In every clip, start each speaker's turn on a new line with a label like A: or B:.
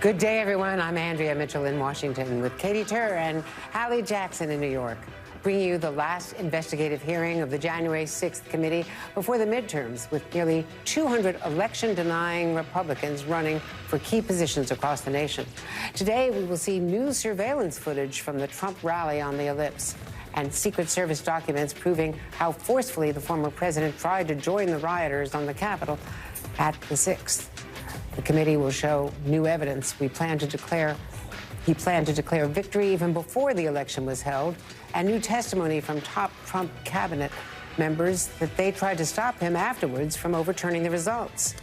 A: Good day, everyone. I'm Andrea Mitchell in Washington with Katie Turr and Hallie Jackson in New York, bringing you the last investigative hearing of the January 6th committee before the midterms, with nearly 200 election-denying Republicans running for key positions across the nation. Today, we will see new surveillance footage from the Trump rally on the Ellipse and Secret Service documents proving how forcefully the former president tried to join the rioters on the Capitol at the 6th. The committee will show new evidence. He planned to declare victory even before the election was held, and new testimony from top Trump cabinet members that they tried to stop him afterwards from overturning the results.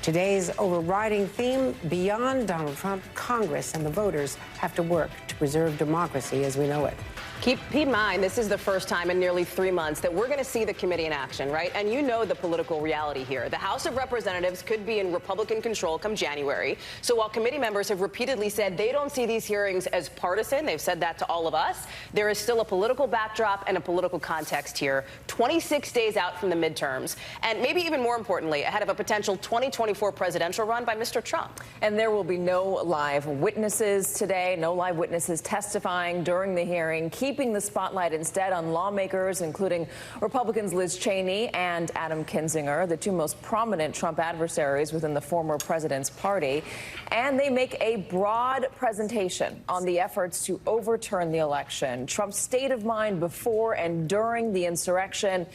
A: Today's overriding theme: beyond Donald Trump, Congress and the voters have to work to preserve democracy as we know it.
B: Keep in mind, this is the first time in nearly 3 months that we're going to see the committee in action, right? And you know the political reality here. The House of Representatives could be in Republican control come January. So while committee members have repeatedly said they don't see these hearings as partisan, they've said that to all of us, there is still a political backdrop and a political context here, 26 days out from the midterms, and maybe even more importantly, ahead of a potential 2024 presidential run by Mr. Trump.
C: And there will be no live witnesses today, no live witnesses testifying during the hearing, keeping the spotlight instead on lawmakers, including Republicans Liz Cheney and Adam Kinzinger, the two most prominent Trump adversaries within the former president's party. And they make a broad presentation on the efforts to overturn the election, Trump's state of mind before and during the insurrection,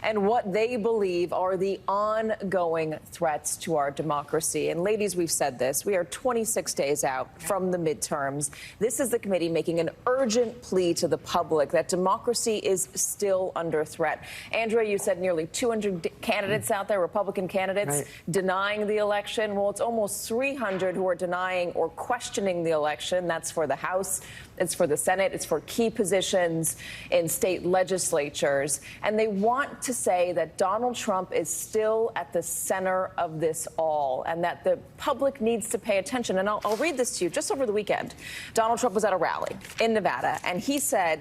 C: and what they believe are the ongoing threats to our democracy. And ladies, we've said this, we are 26 days out from the midterms. This is the committee making an urgent plea to the public that democracy is still under threat. Andrea, you said nearly 200 candidates out there, Republican candidates, denying the election. Well, it's almost 300 who are denying or questioning the election. That's for the House, it's for the Senate, it's for key positions in state legislatures. And they want to say that Donald Trump is still at the center of this all and that the public needs to pay attention. And I'll read this to you. Just over the weekend, Donald Trump was at a rally in Nevada, and he said,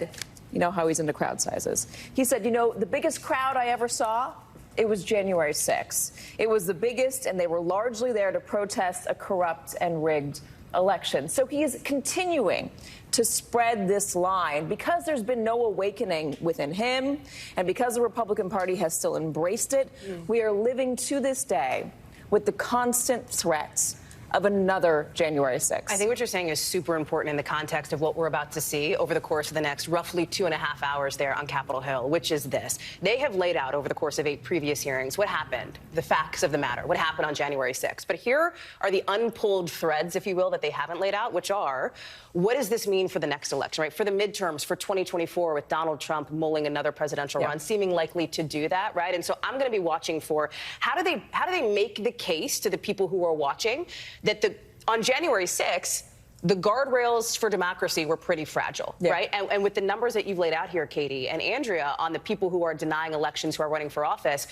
C: you know how he's into crowd sizes. He said, you know, the biggest crowd I ever saw, it was January 6th. It was the biggest, and they were largely there to protest a corrupt and rigged election. So he is continuing to spread this line because there's been no awakening within him, and because the Republican Party has still embraced it. We are living to this day with the constant threats of another January 6th.
B: I think what you're saying is super important in the context of what we're about to see over the course of the next roughly 2.5 hours there on Capitol Hill, which is this. They have laid out over the course of 8 previous hearings what happened, the facts of the matter, what happened on January 6th. But here are the unpulled threads, if you will, that they haven't laid out, which are, what does this mean for the next election, right? For the midterms, for 2024, with Donald Trump mulling another presidential run, seeming likely to do that, right? And so I'm going to be watching for how do they make the case to the people who are watching that on January 6th, the guardrails for democracy were pretty fragile, right? And with the numbers that you've laid out here, Katie and Andrea, on the people who are denying elections, who are running for office,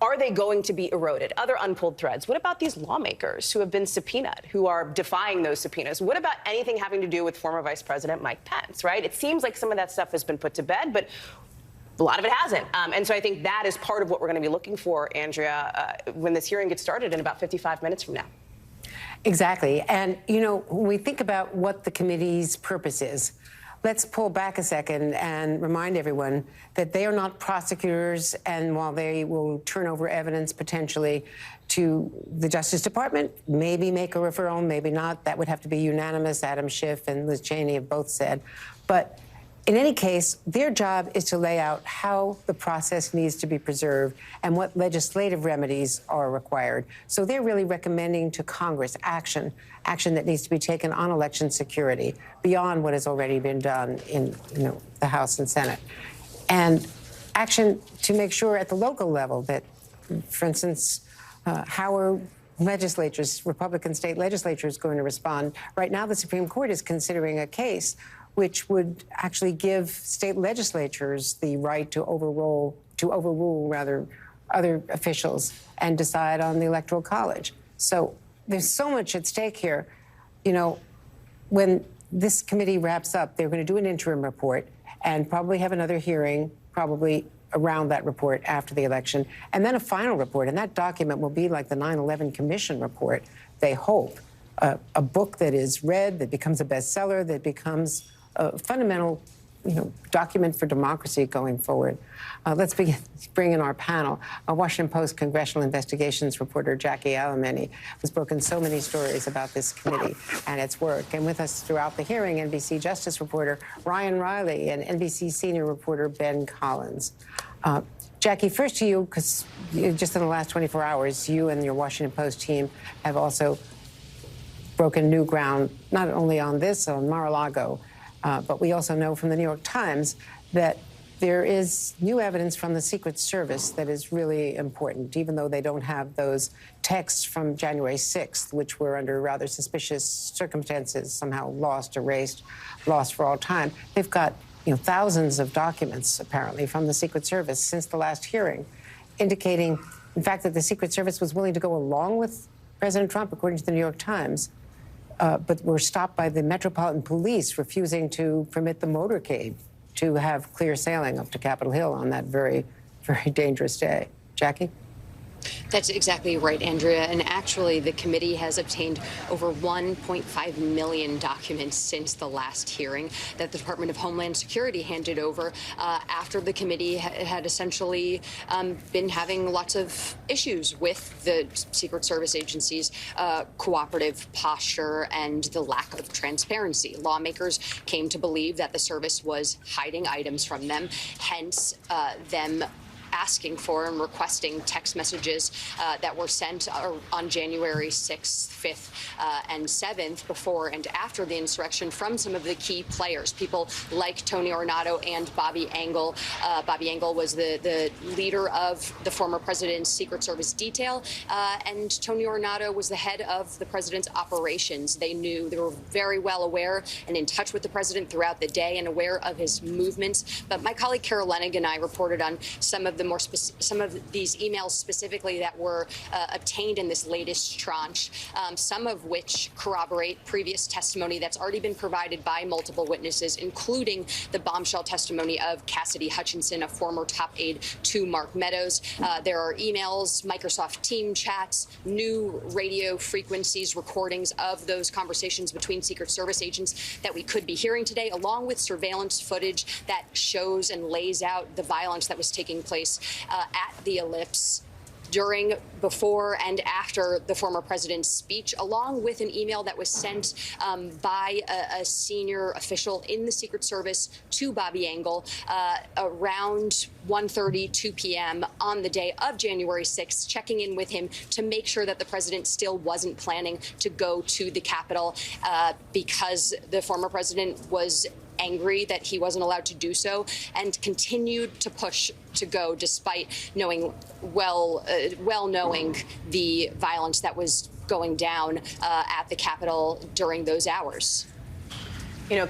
B: are they going to be eroded? Other unpulled threads. What about these lawmakers who have been subpoenaed, who are defying those subpoenas? What about anything having to do with former Vice President Mike Pence, right? It seems like some of that stuff has been put to bed, but a lot of it hasn't. And so I think that is part of what we're going to be looking for, Andrea, when this hearing gets started in about 55 minutes from now.
A: Exactly. And, you know, when we think about what the committee's purpose is, let's pull back a second and remind everyone that they are not prosecutors, and while they will turn over evidence potentially to the Justice Department, maybe make a referral, maybe not, that would have to be unanimous. Adam Schiff and Liz Cheney have both said. But in any case, their job is to lay out how the process needs to be preserved and what legislative remedies are required. So they're really recommending to Congress action that needs to be taken on election security beyond what has already been done in the House and Senate. And action to make sure at the local level that, for instance, how are legislatures, Republican state legislatures, going to respond? Right now, the Supreme Court is considering a case which would actually give state legislatures the right to overrule other officials and decide on the Electoral College. So there's so much at stake here. You know, when this committee wraps up, they're going to do an interim report and probably have another hearing, probably around that report after the election, and then a final report. And that document will be like the 9/11 Commission report, they hope, a book that is read, that becomes a bestseller, that becomes a fundamental document for democracy going forward. Let's bring in our panel. Washington Post congressional investigations reporter Jackie Alemany has broken so many stories about this committee and its work. And with us throughout the hearing, NBC Justice reporter Ryan Riley and NBC senior reporter Ben Collins. Jackie, first to you, because just in the last 24 hours, you and your Washington Post team have also broken new ground, not only on this, on Mar-a-Lago, but we also know from the New York Times that there is new evidence from the Secret Service that is really important, even though they don't have those texts from January 6th, which were under rather suspicious circumstances, somehow lost, erased, lost for all time. They've got thousands of documents, apparently, from the Secret Service since the last hearing, indicating, in fact, that the Secret Service was willing to go along with President Trump, according to the New York Times, but were stopped by the Metropolitan Police refusing to permit the motorcade to have clear sailing up to Capitol Hill on that very, very dangerous day. Jackie?
D: That's exactly right, Andrea. And actually, the committee has obtained over 1.5 million documents since the last hearing that the Department of Homeland Security handed over after the committee had essentially been having lots of issues with the Secret Service agency's cooperative posture and the lack of transparency. Lawmakers came to believe that the service was hiding items from them, hence them asking for and requesting text messages that were sent on January 6th, 5th, and 7th, before and after the insurrection, from some of the key players, people like Tony Ornato and Bobby Engel. Bobby Engel was the leader of the former president's Secret Service detail, and Tony Ornato was the head of the president's operations. They were very well aware and in touch with the president throughout the day and aware of his movements. But my colleague Carol Lenig and I reported on some of these emails specifically that were obtained in this latest tranche, some of which corroborate previous testimony that's already been provided by multiple witnesses, including the bombshell testimony of Cassidy Hutchinson, a former top aide to Mark Meadows. There are emails, Microsoft Team chats, new radio frequencies, recordings of those conversations between Secret Service agents that we could be hearing today, along with surveillance footage that shows and lays out the violence that was taking place at the Ellipse during, before, and after the former president's speech, along with an email that was sent by a senior official in the Secret Service to Bobby Engel around 1:30, 2 p.m. on the day of January 6th, checking in with him to make sure that the president still wasn't planning to go to the Capitol because the former president was angry that he wasn't allowed to do so, and continued to push to go despite knowing well knowing the violence that was going down at the Capitol during those hours.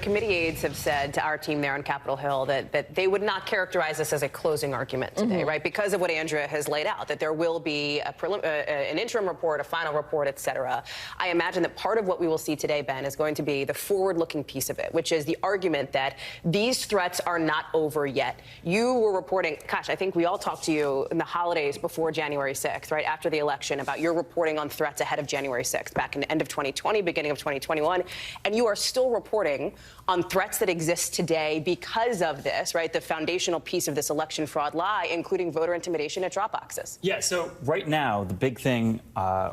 B: Committee aides have said to our team there on Capitol Hill that they would not characterize this as a closing argument today, right? Because of what Andrea has laid out, that there will be an interim report, a final report, et cetera. I imagine that part of what we will see today, Ben, is going to be the forward-looking piece of it, which is the argument that these threats are not over yet. You were reporting, gosh, I think we all talked to you in the holidays before January 6th, right, after the election, about your reporting on threats ahead of January 6th, back in the end of 2020, beginning of 2021, and you are still reporting on threats that exist today because of this, right? The foundational piece of this election fraud lie, including voter intimidation at drop boxes.
E: Yeah, so right now, the big thing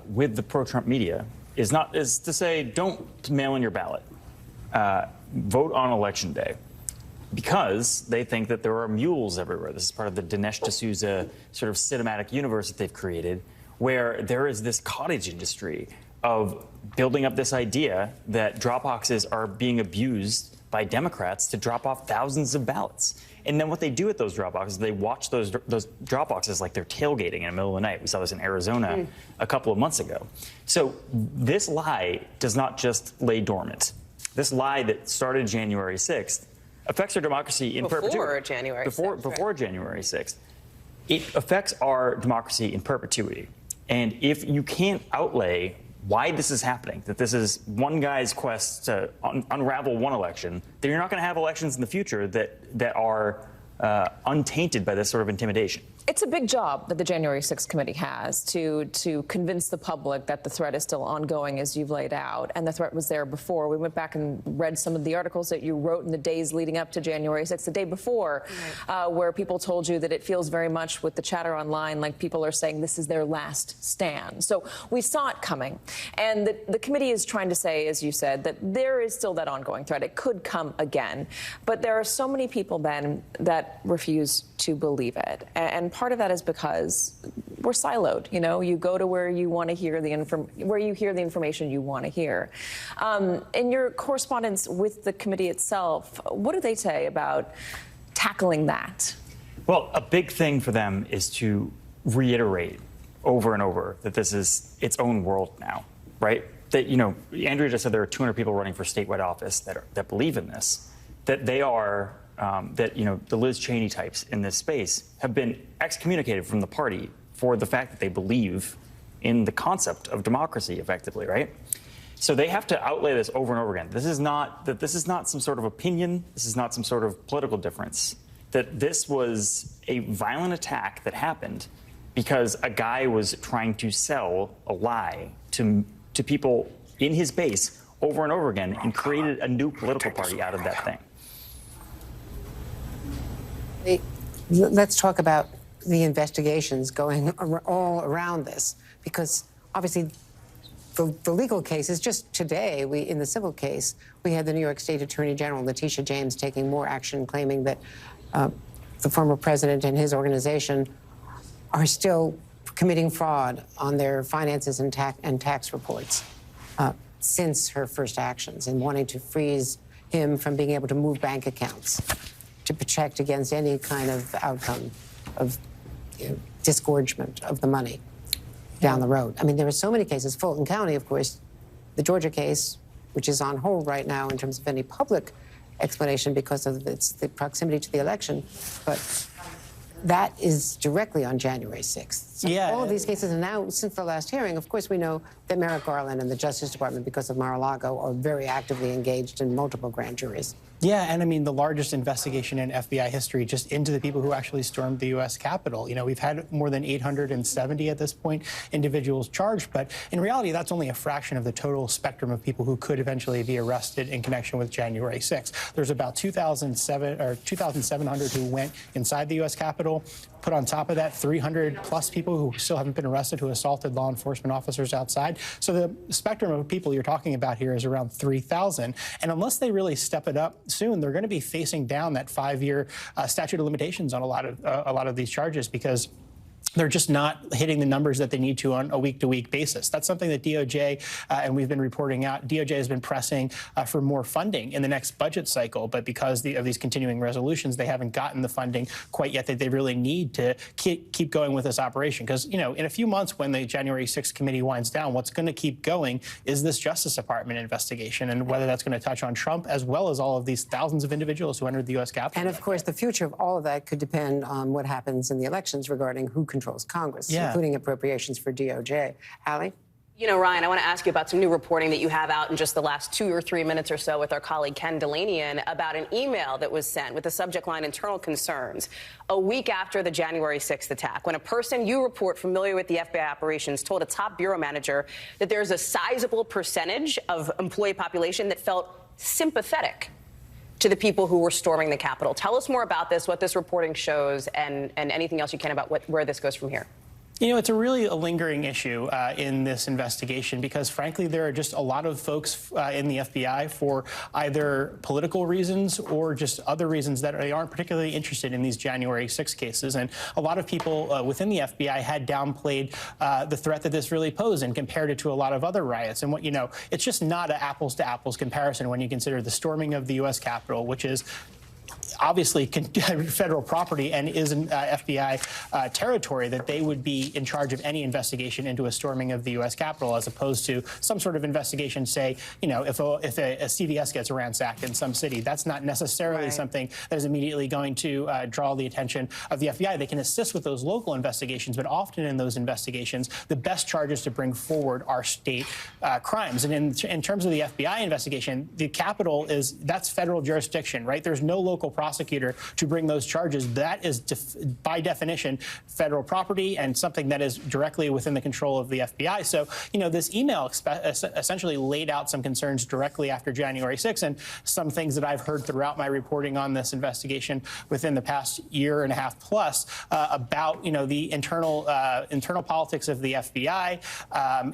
E: with the pro-Trump media is to say, don't mail in your ballot. Vote on election day. Because they think that there are mules everywhere. This is part of the Dinesh D'Souza sort of cinematic universe that they've created, where there is this cottage industry of building up this idea that drop boxes are being abused by Democrats to drop off thousands of ballots. And then what they do at those drop boxes, they watch those drop boxes like they're tailgating in the middle of the night. We saw this in Arizona a couple of months ago. So this lie does not just lay dormant. This lie that started January 6th affects our democracy in perpetuity. Before January 6th. It affects our democracy in perpetuity. And if you can't outlay why this is happening, that this is one guy's quest to unravel one election, then you're not going to have elections in the future that are untainted by this sort of intimidation.
C: It's a big job that the January 6th committee has to convince the public that the threat is still ongoing, as you've laid out, and the threat was there before. We went back and read some of the articles that you wrote in the days leading up to January 6th, the day before, where people told you that it feels very much with the chatter online like people are saying this is their last stand. So we saw it coming, and the committee is trying to say, as you said, that there is still that ongoing threat. It could come again, but there are so many people then that refuse to believe it, and part of that is because we're siloed. You know, you go to where you want to hear the information you want to hear. In your correspondence with the committee itself, what do they say about tackling that?
E: Well, a big thing for them is to reiterate over and over that this is its own world now, right? That, you know, Andrea just said there are 200 people running for statewide office that believe in this, that they are. That, you know, the Liz Cheney types in this space have been excommunicated from the party for the fact that they believe in the concept of democracy, effectively, right? So they have to outlay this over and over again. This is not some sort of opinion. This is not some sort of political difference. That this was a violent attack that happened because a guy was trying to sell a lie to people in his base over and over again and created a new political party out of that thing.
A: Let's talk about the investigations going all around this, because obviously the legal cases, just today, in the civil case, we had the New York State Attorney General, Letitia James, taking more action, claiming that the former president and his organization are still committing fraud on their finances and tax reports since her first actions, and wanting to freeze him from being able to move bank accounts to protect against any kind of outcome of disgorgement of the money down the road. I mean, there are so many cases. Fulton County, of course, the Georgia case, which is on hold right now in terms of any public explanation because of the proximity to the election, but that is directly on January 6th. So all of these cases, and now since the last hearing, of course, we know that Merrick Garland and the Justice Department, because of Mar-a-Lago, are very actively engaged in multiple grand juries.
F: Yeah, and I mean, the largest investigation in FBI history just into the people who actually stormed the U.S. Capitol. You know, we've had more than 870 at this point individuals charged, but in reality, that's only a fraction of the total spectrum of people who could eventually be arrested in connection with January 6th. There's about 2,700 who went inside the U.S. Capitol. Put on top of that, 300 plus people who still haven't been arrested who assaulted law enforcement officers outside. So the spectrum of people you're talking about here is around 3,000. And unless they really step it up soon, they're going to be facing down that 5-year statute of limitations on a lot of these charges, because they're just not hitting the numbers that they need to on a week-to-week basis. That's something that DOJ, and we've been reporting out, DOJ has been pressing for more funding in the next budget cycle, but because of these continuing resolutions, they haven't gotten the funding quite yet that they really need to keep going with this operation. Because, you know, in a few months when the January 6th committee winds down, what's going to keep going is this Justice Department investigation, and whether that's going to touch on Trump as well as all of these thousands of individuals who entered the U.S. Capitol.
A: And of course, the future of all of that could depend on what happens in the elections regarding who controls Congress, including appropriations for DOJ. Allie?
B: You know, Ryan, I want to ask you about some new reporting that you have out in just the last 2 or 3 minutes or so with our colleague Ken Delanian about an email that was sent with the subject line "Internal Concerns" a week after the January 6th attack, when a person you report familiar with the FBI operations told a top bureau manager that there's a sizable percentage of employee population that felt sympathetic to the people who were storming the Capitol. Tell us more about this, what this reporting shows, and anything else you can about where this goes from here.
F: You know, it's a lingering issue in this investigation because, frankly, there are just a lot of folks in the FBI for either political reasons or just other reasons that they aren't particularly interested in these January 6 cases. And a lot of people within the FBI had downplayed the threat that this really posed and compared it to a lot of other riots. And what, you know, it's just not an apples to apples comparison when you consider the storming of the U.S. Capitol, which is obviously federal property and is an FBI territory, that they would be in charge of any investigation into a storming of the U.S. Capitol, as opposed to some sort of investigation, say, you know, if a CVS gets ransacked in some city. That's not necessarily something that is immediately going to draw the attention of the FBI. They can assist with those local investigations, but often in those investigations, the best charges to bring forward are state crimes. And in terms of the FBI investigation, the Capitol that's federal jurisdiction, right? There's no local local prosecutor to bring those charges, that is by definition federal property and something that is directly within the control of the FBI. So, this email essentially laid out some concerns directly after January 6th, and some things that I've heard throughout my reporting on this investigation within the past year and a half plus about, the internal politics of the FBI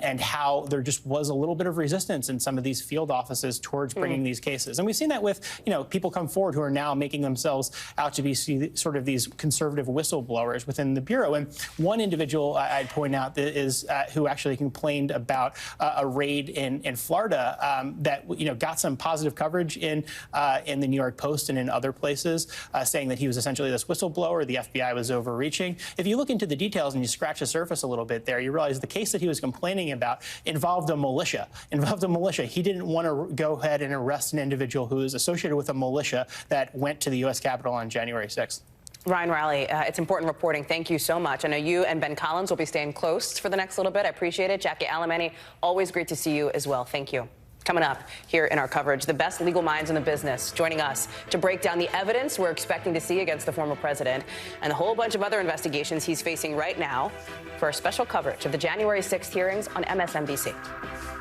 F: and how there just was a little bit of resistance in some of these field offices towards bringing these cases. And we've seen that with, people come forward who are now making themselves out to be sort of these conservative whistleblowers within the Bureau. And one individual I'd point out is who actually complained about a raid in Florida that, got some positive coverage in the New York Post and in other places, saying that he was essentially this whistleblower. The FBI was overreaching. If you look into the details and you scratch the surface a little bit there, you realize the case that he was complaining about involved a militia. He didn't want to go ahead and arrest an individual who is associated with a militia that went to the U.S. Capitol on January 6th.
B: Ryan Riley, it's important reporting. Thank you so much. I know you and Ben Collins will be staying close for the next little bit. I appreciate it. Jackie Alemany, always great to see you as well. Thank you. Coming up here in our coverage, the best legal minds in the business joining us to break down the evidence we're expecting to see against the former president and a whole bunch of other investigations he's facing right now for our special coverage of the January 6th hearings on MSNBC.